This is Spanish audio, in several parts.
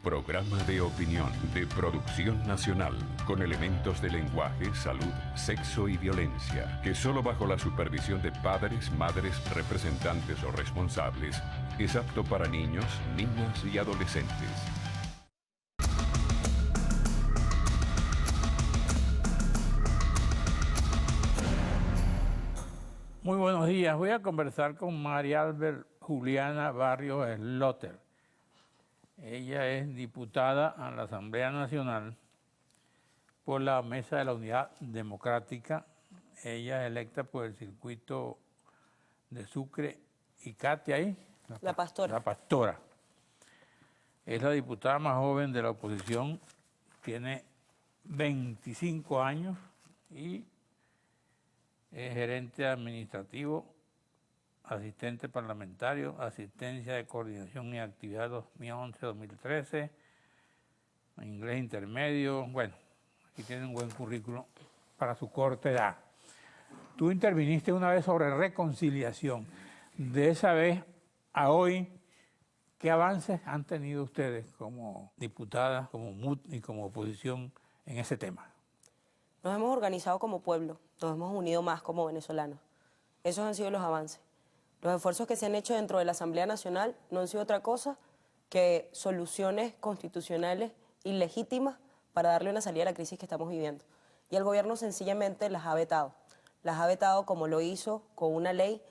Programa de opinión de producción nacional con elementos de lenguaje, salud, sexo y violencia, que solo bajo la supervisión de padres, madres, representantes o responsables es apto para niños, niñas y adolescentes. Muy buenos días. Voy a conversar con María Albert Juliana Barrios Slotter. Ella es diputada a la Asamblea Nacional por la Mesa de la Unidad Democrática. Ella es electa por el circuito de Sucre y Catia ahí. La Pastora. La Pastora. Es la diputada más joven de la oposición, tiene 25 años y es gerente administrativo, asistente parlamentario, asistencia de coordinación y actividad 2011-2013, inglés intermedio. Bueno, aquí tiene un buen currículum para su corta edad. Tú interviniste una vez sobre reconciliación. De esa vez a hoy, ¿qué avances han tenido ustedes como diputadas, como MUD y como oposición en ese tema? Nos hemos organizado como pueblo, nos hemos unido más como venezolanos. Esos han sido los avances. Los esfuerzos que se han hecho dentro de la Asamblea Nacional no han sido otra cosa que soluciones constitucionales y legítimas para darle una salida a la crisis que estamos viviendo. Y el gobierno sencillamente las ha vetado. Las ha vetado como lo hizo con una ley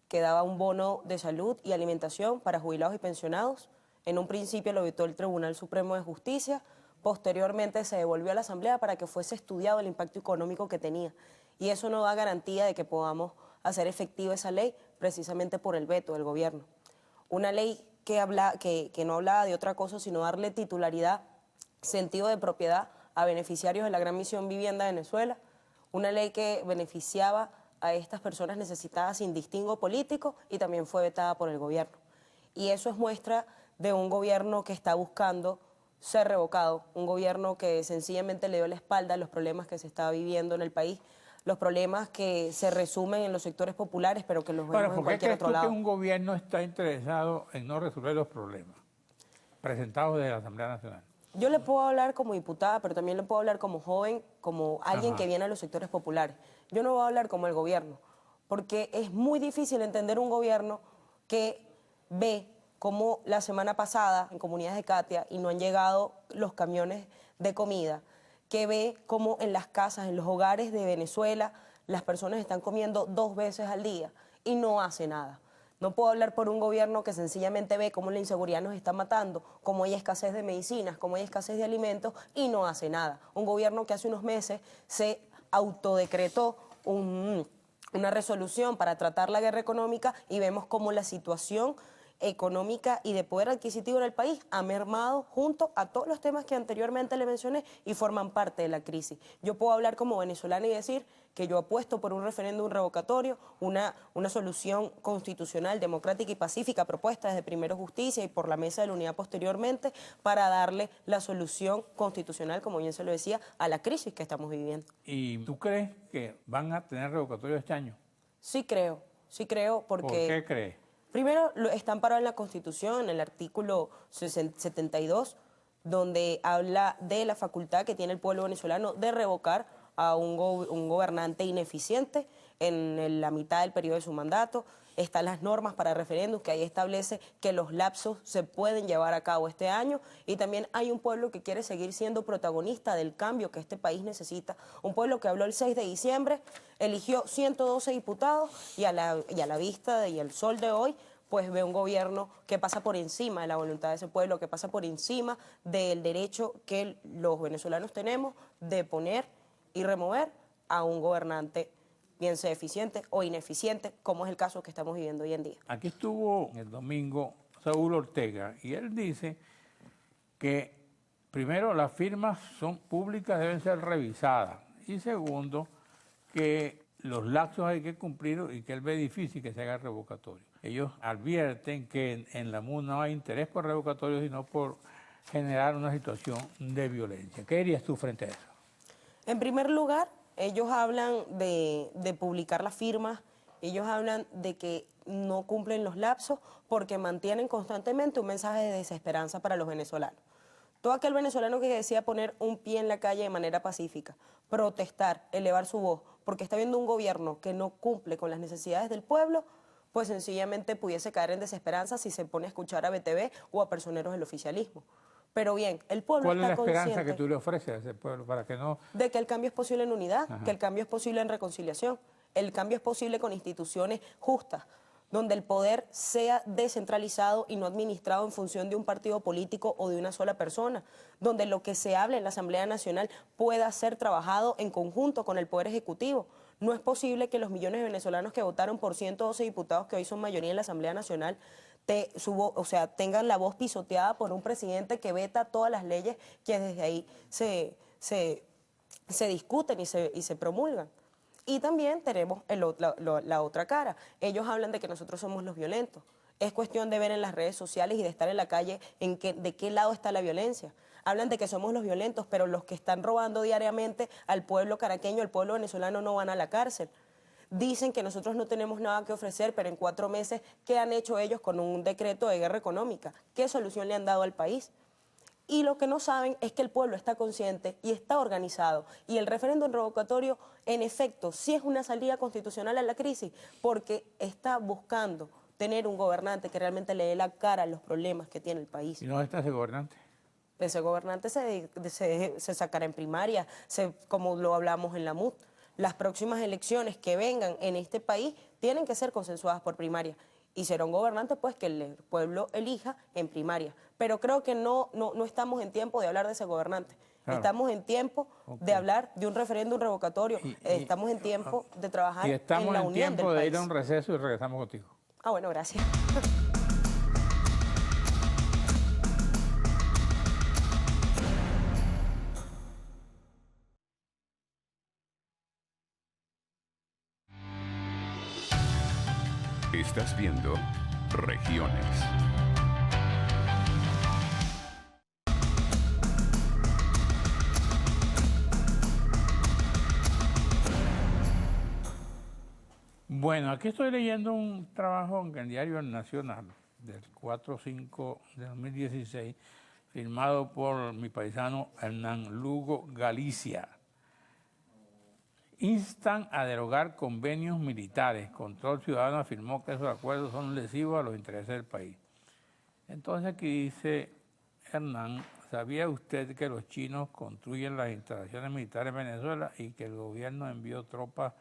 que daba un bono de salud y alimentación para jubilados y pensionados. En un principio lo vetó el Tribunal Supremo de Justicia. Posteriormente se devolvió a la Asamblea para que fuese estudiado el impacto económico que tenía. Y eso no da garantía de que podamos hacer efectiva esa ley precisamente por el veto del gobierno. Una ley que no hablaba de otra cosa sino darle titularidad, sentido de propiedad a beneficiarios de la Gran Misión Vivienda de Venezuela. Una ley que beneficiaba a estas personas necesitadas sin distingo político y también fue vetada por el gobierno. Y eso es muestra de un gobierno que está buscando ser revocado, un gobierno que sencillamente le dio la espalda a los problemas que se está viviendo en el país, los problemas que se resumen en los sectores populares, pero que los vemos en cualquier otro lado. ¿Por qué crees tú que un gobierno está interesado en no resolver los problemas presentados desde la Asamblea Nacional? Yo le puedo hablar como diputada, pero también le puedo hablar como joven, como alguien que viene a los sectores populares. Yo no voy a hablar como el gobierno, porque es muy difícil entender un gobierno que ve como la semana pasada en comunidades de Catia y no han llegado los camiones de comida, que ve como en las casas, en los hogares de Venezuela, las personas están comiendo 2 veces al día y no hace nada. No puedo hablar por un gobierno que sencillamente ve cómo la inseguridad nos está matando, cómo hay escasez de medicinas, cómo hay escasez de alimentos y no hace nada. Un gobierno que hace unos meses se autodecretó una resolución para tratar la guerra económica y vemos cómo la situación económica y de poder adquisitivo en el país ha mermado junto a todos los temas que anteriormente le mencioné y forman parte de la crisis. Yo puedo hablar como venezolana y decir que yo apuesto por un referéndum revocatorio, una solución constitucional, democrática y pacífica propuesta desde Primero Justicia y por la Mesa de la Unidad posteriormente para darle la solución constitucional, como bien se lo decía, a la crisis que estamos viviendo. ¿Y tú crees que van a tener revocatorio este año? Sí creo porque... ¿Por qué crees? Primero, está amparado en la Constitución, en el artículo 72, donde habla de la facultad que tiene el pueblo venezolano de revocar a un gobernante ineficiente en la mitad del periodo de su mandato. Están las normas para referéndum que ahí establece que los lapsos se pueden llevar a cabo este año y también hay un pueblo que quiere seguir siendo protagonista del cambio que este país necesita. Un pueblo que habló el 6 de diciembre, eligió 112 diputados y a la vista y al sol de hoy pues ve un gobierno que pasa por encima de la voluntad de ese pueblo, que pasa por encima del derecho que los venezolanos tenemos de poner y remover a un gobernante bien sea eficiente o ineficiente, como es el caso que estamos viviendo hoy en día. Aquí estuvo el domingo Saúl Ortega y él dice que primero las firmas son públicas, deben ser revisadas y segundo que los lapsos hay que cumplir y que él ve difícil que se haga revocatorio. Ellos advierten que en la MUD no hay interés por revocatorio sino por generar una situación de violencia. ¿Qué dirías tú frente a eso? En primer lugar, ellos hablan de publicar las firmas, ellos hablan de que no cumplen los lapsos porque mantienen constantemente un mensaje de desesperanza para los venezolanos. Todo aquel venezolano que decida poner un pie en la calle de manera pacífica, protestar, elevar su voz, porque está viendo un gobierno que no cumple con las necesidades del pueblo, pues sencillamente pudiese caer en desesperanza si se pone a escuchar a BTV o a personeros del oficialismo. Pero bien, el pueblo ¿Cuál es está la esperanza consciente que tú le ofreces a ese pueblo para que no... de que el cambio es posible en unidad, Ajá. que el cambio es posible en reconciliación, el cambio es posible con instituciones justas, donde el poder sea descentralizado y no administrado en función de un partido político o de una sola persona, donde lo que se hable en la Asamblea Nacional pueda ser trabajado en conjunto con el Poder Ejecutivo. No es posible que los millones de venezolanos que votaron por 112 diputados, que hoy son mayoría en la Asamblea Nacional, tengan la voz pisoteada por un presidente que veta todas las leyes que desde ahí se discuten y se promulgan. Y también tenemos la otra cara. Ellos hablan de que nosotros somos los violentos. Es cuestión de ver en las redes sociales y de estar en la calle de qué lado está la violencia. Hablan de que somos los violentos, pero los que están robando diariamente al pueblo caraqueño, al pueblo venezolano, no van a la cárcel. Dicen que nosotros no tenemos nada que ofrecer, pero en 4 meses, ¿qué han hecho ellos con un decreto de guerra económica? ¿Qué solución le han dado al país? Y lo que no saben es que el pueblo está consciente y está organizado. Y el referéndum revocatorio, en efecto, sí es una salida constitucional a la crisis, porque está buscando tener un gobernante que realmente le dé la cara a los problemas que tiene el país. ¿Y dónde está ese gobernante? Ese gobernante se sacará en primaria, como lo hablamos en la MUD. Las próximas elecciones que vengan en este país tienen que ser consensuadas por primaria. Y será un gobernante pues que el pueblo elija en primaria. Pero creo que no estamos en tiempo de hablar de ese gobernante. Claro. Estamos en tiempo de hablar de un referéndum revocatorio. Estamos en tiempo de trabajar en la unión del país. Y estamos en tiempo de ir a un receso y regresamos contigo. Ah, bueno, gracias. Estás viendo Regiones. Bueno, aquí estoy leyendo un trabajo en el diario El Nacional del 4/5 de 2016, firmado por mi paisano Hernán Lugo Galicia. Instan a derogar convenios militares. Control Ciudadano afirmó que esos acuerdos son lesivos a los intereses del país. Entonces aquí dice Hernán, ¿sabía usted que los chinos construyen las instalaciones militares en Venezuela y que el gobierno envió tropas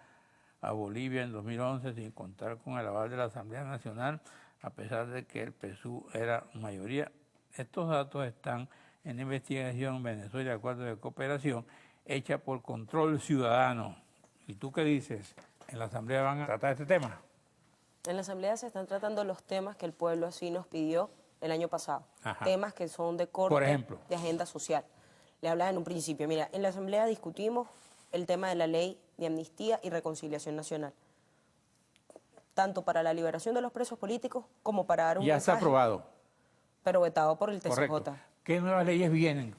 a Bolivia en 2011 sin contar con el aval de la Asamblea Nacional, a pesar de que el PSUV era mayoría? Estos datos están en investigación Venezuela, acuerdo de cooperación, hecha por Control Ciudadano. ¿Y tú qué dices? ¿En la Asamblea van a tratar este tema? En la Asamblea se están tratando los temas que el pueblo así nos pidió el año pasado. Ajá. Temas que son de corte, por ejemplo, de agenda social. Le hablaba en un principio, mira, en la Asamblea discutimos el tema de la ley de amnistía y reconciliación nacional, tanto para la liberación de los presos políticos como para dar un mensaje. Ya está aprobado. Pero vetado por el TCJ. Correcto. ¿Qué nuevas leyes vienen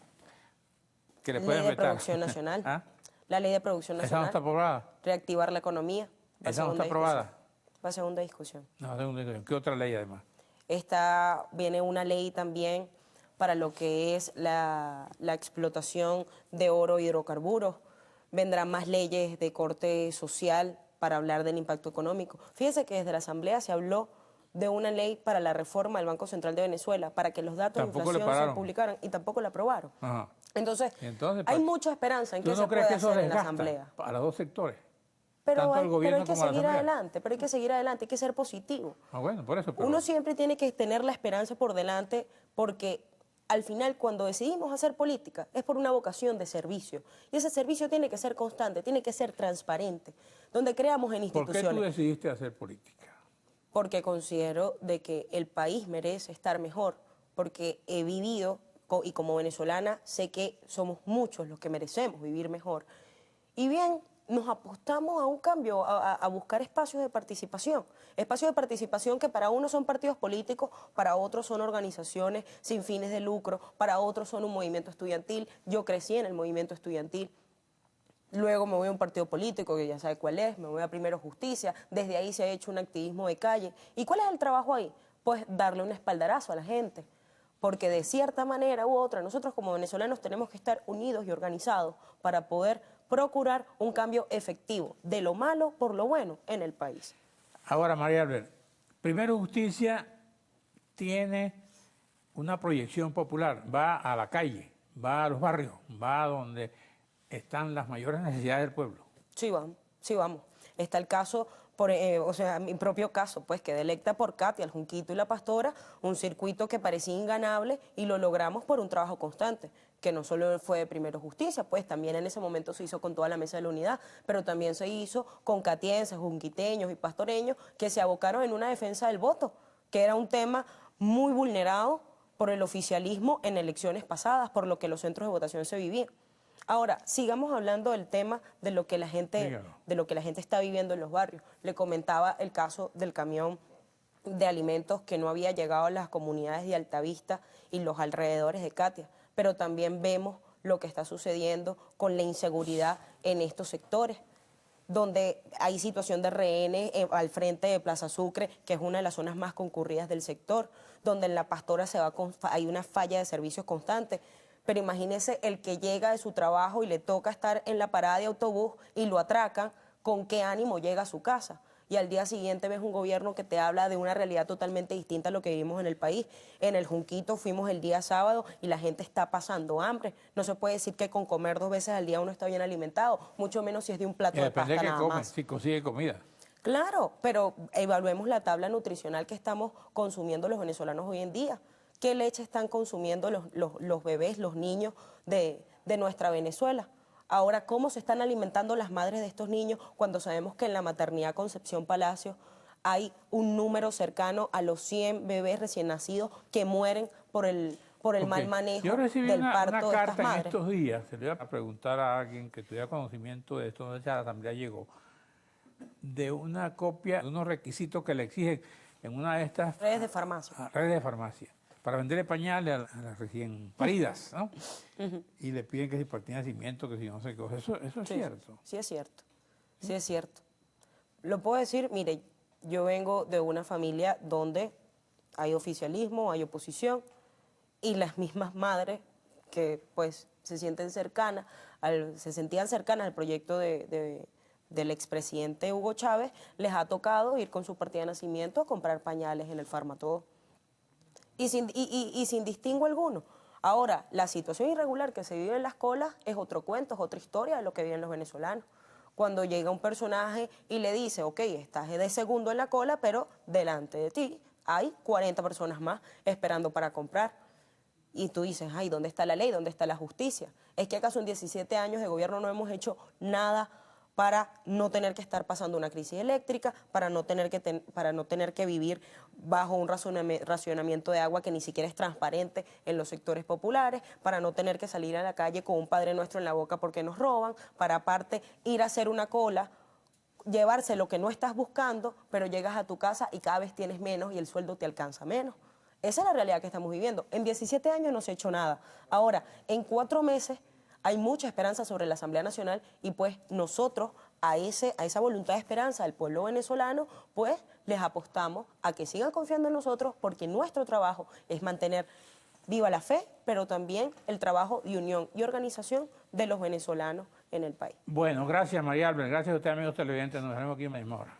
que le pueden vetar? Ley de producción nacional. ¿Ah? La ley de producción nacional. ¿Esa no está aprobada? Reactivar la economía. ¿Esa no está aprobada? Va a segunda discusión. No, segunda discusión. ¿Qué otra ley además? Viene una ley también para lo que es la explotación de oro y hidrocarburos. Vendrán más leyes de corte social para hablar del impacto económico. Fíjese que desde la Asamblea se habló de una ley para la reforma del Banco Central de Venezuela, para que los datos de inflación se publicaran, y tampoco la aprobaron. Ajá. Entonces, hay mucha esperanza en que se pueda hacer en la Asamblea. A los dos sectores. Pero hay que seguir adelante, hay que ser positivo. Ah, bueno, por eso. Pero... Uno siempre tiene que tener la esperanza por delante, porque al final cuando decidimos hacer política es por una vocación de servicio. Y ese servicio tiene que ser constante, tiene que ser transparente, donde creamos en instituciones. ¿Por qué tú decidiste hacer política? Porque considero de que el país merece estar mejor, porque he vivido, y como venezolana sé que somos muchos los que merecemos vivir mejor. Y bien, nos apostamos a un cambio, a buscar espacios de participación que para unos son partidos políticos, para otros son organizaciones sin fines de lucro, para otros son un movimiento estudiantil. Yo crecí en el movimiento estudiantil. Luego me voy a un partido político que ya sabe cuál es, me voy a Primero Justicia, desde ahí se ha hecho un activismo de calle. ¿Y cuál es el trabajo ahí? Pues darle un espaldarazo a la gente, porque de cierta manera u otra nosotros como venezolanos tenemos que estar unidos y organizados para poder procurar un cambio efectivo de lo malo por lo bueno en el país. Ahora, María Albert, Primero Justicia tiene una proyección popular, va a la calle, va a los barrios, va a donde están las mayores necesidades del pueblo. Sí, vamos, sí, vamos. Está el caso, o sea, mi propio caso, pues quedé electa por Katia, el Junquito y la Pastora, un circuito que parecía inganable y lo logramos por un trabajo constante, que no solo fue de Primero Justicia, pues también en ese momento se hizo con toda la mesa de la unidad, pero también se hizo con catienses, junquiteños y pastoreños que se abocaron en una defensa del voto, que era un tema muy vulnerado por el oficialismo en elecciones pasadas, por lo que los centros de votación se vivían. Ahora, sigamos hablando del tema de lo que la gente, está viviendo en los barrios. Le comentaba el caso del camión de alimentos que no había llegado a las comunidades de Altavista y los alrededores de Katia, pero también vemos lo que está sucediendo con la inseguridad en estos sectores, donde hay situación de rehenes al frente de Plaza Sucre, que es una de las zonas más concurridas del sector, donde en La Pastora hay una falla de servicios constante. Pero imagínese el que llega de su trabajo y le toca estar en la parada de autobús y lo atracan, con qué ánimo llega a su casa. Y al día siguiente ves un gobierno que te habla de una realidad totalmente distinta a lo que vivimos en el país. En el Junquito fuimos el día sábado y la gente está pasando hambre. No se puede decir que con comer 2 veces al día uno está bien alimentado, mucho menos si es de un plato de pasta nada más. Si consigue comida. Claro, pero evaluemos la tabla nutricional que estamos consumiendo los venezolanos hoy en día. ¿Qué leche están consumiendo los bebés, los niños de nuestra Venezuela? Ahora, ¿cómo se están alimentando las madres de estos niños cuando sabemos que en la maternidad Concepción Palacio hay un número cercano a los 100 bebés recién nacidos que mueren por el mal manejo del parto de estas madres? Yo recibí una carta en estos días, se le iba a preguntar a alguien que tuviera conocimiento de esto, donde la asamblea llegó, de una copia, de unos requisitos que le exigen en una de estas redes de farmacia. Redes de farmacia, para venderle pañales a las recién paridas, ¿no? Y le piden que si partida de nacimiento, que si no sé qué cosa. Eso es cierto. Sí es cierto, sí es cierto. Lo puedo decir, mire, yo vengo de una familia donde hay oficialismo, hay oposición, y las mismas madres que pues se sentían cercanas al proyecto del expresidente Hugo Chávez, les ha tocado ir con su partida de nacimiento a comprar pañales en el Farmatodo. Y sin distingo alguno. Ahora, la situación irregular que se vive en las colas es otro cuento, es otra historia de lo que viven los venezolanos. Cuando llega un personaje y le dice, ok, estás de segundo en la cola, pero delante de ti hay 40 personas más esperando para comprar. Y tú dices, ay, ¿dónde está la ley? ¿Dónde está la justicia? ¿Es que acaso en 17 años de gobierno no hemos hecho nada para no tener que estar pasando una crisis eléctrica, para no tener que vivir bajo un racionamiento de agua que ni siquiera es transparente en los sectores populares, para no tener que salir a la calle con un Padre Nuestro en la boca porque nos roban, para aparte ir a hacer una cola, llevarse lo que no estás buscando, pero llegas a tu casa y cada vez tienes menos y el sueldo te alcanza menos? Esa es la realidad que estamos viviendo. En 17 años no se ha hecho nada. Ahora, en 4 meses hay mucha esperanza sobre la Asamblea Nacional y pues nosotros a esa voluntad de esperanza del pueblo venezolano pues les apostamos a que sigan confiando en nosotros porque nuestro trabajo es mantener viva la fe, pero también el trabajo de unión y organización de los venezolanos en el país. Bueno, gracias María Albert, gracias a usted amigos televidentes, nos vemos aquí en la misma hora.